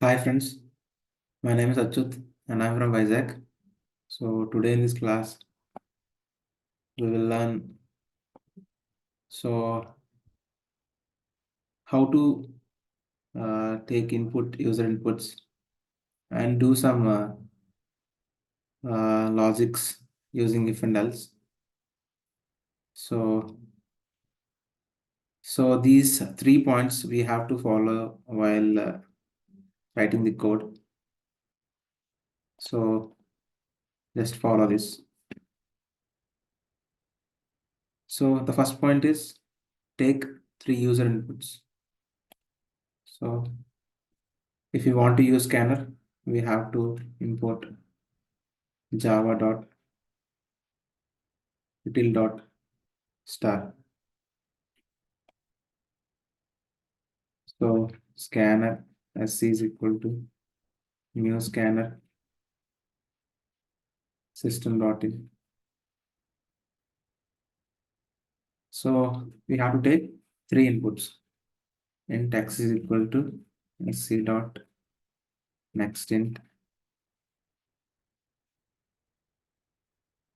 Hi friends, my name is Achut and I'm from Vizag. So today in this class we will learn so how to take user inputs and do some logics using if and else. So these 3 points we have to follow while writing the code. So just follow this. So the first point is take 3 user inputs. So if you want to use scanner, we have to import java.util.star. So scanner sc is equal to new scanner system.in. So we have to take 3 inputs. Int x is equal to sc dot next int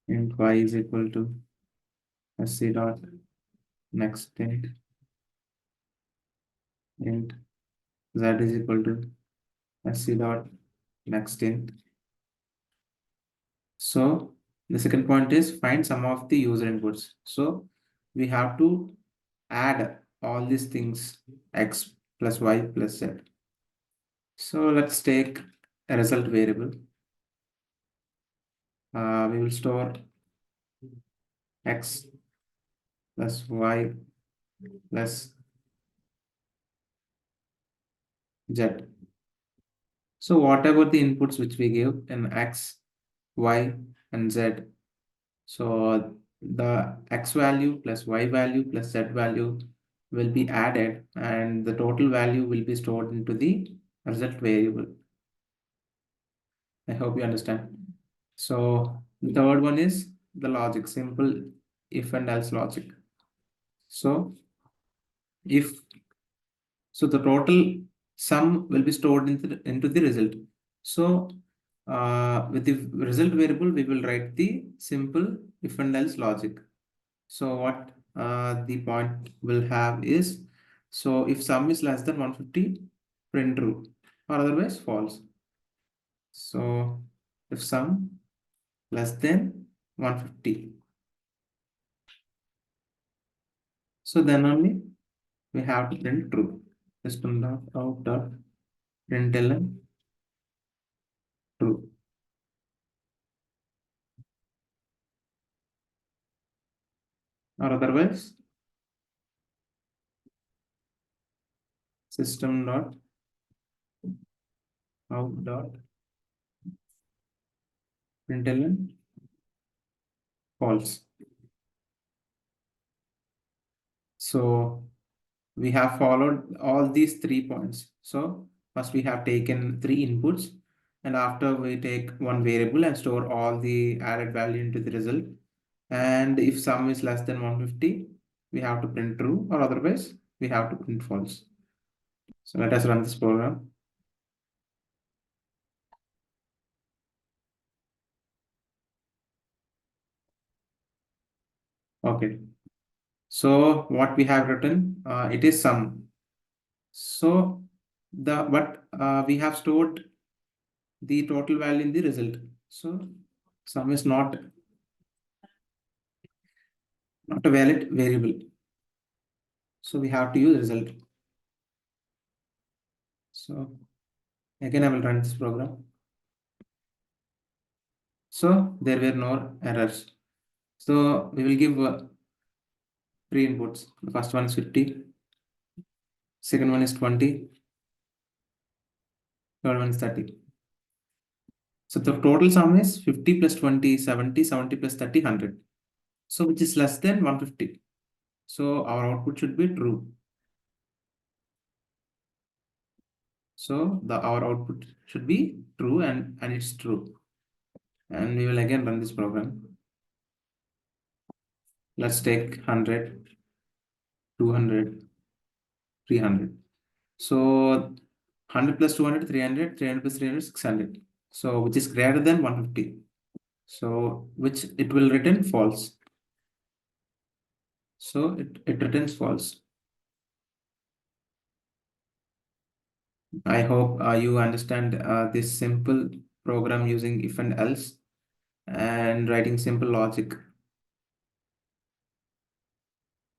y is equal to sc dot next int z is equal to sc dot next int. So the second point is find some of the user inputs. So we have to add all these things x plus y plus z. So let's take a result variable. We will store x plus y plus z. So whatever the inputs which we give in x, y, and z. So the x value plus y value plus z value will be added and the total value will be stored into the result variable. I hope you understand. So the third one is the logic, simple if and else logic. So if the total sum will be stored into the result. So with the result variable, we will write the simple if and else logic. So what the point will have is, so if sum is less than 150, print true or otherwise false. So if sum less than 150, so then only we have to print true. System.out.println true. Or otherwise system.out.println false. So we have followed all these 3 points. So first we have taken 3 inputs, and after we take one variable and store all the added value into the result. And if sum is less than 150, we have to print true, or otherwise we have to print false. So let us run this program. Okay. So what we have written, it is sum. So we have stored the total value in the result. So sum is not a valid variable. So we have to use result. So again, I will run this program. So there were no errors. So we will give 3 inputs. The first one is 50. Second one is 20. Third one is 30. So the total sum is 50 plus 20, 70, 70 plus 30, 100. So which is less than 150. So our output should be true. So our output should be true and it's true. And we will again run this program. Let's take 100, 200, 300. So 100 plus 200, 300, 300 plus 300, 600. So which is greater than 150. So which it will return false. So it returns false. I hope you understand this simple program using if and else and writing simple logic.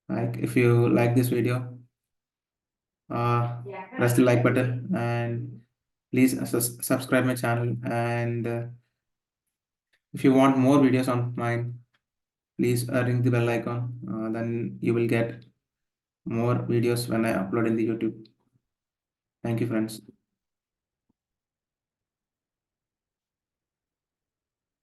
Like if you like this video, press the like button and please subscribe my channel. And if you want more videos on mine, please ring the bell icon. Then you will get more videos when I upload in the YouTube. Thank you, friends.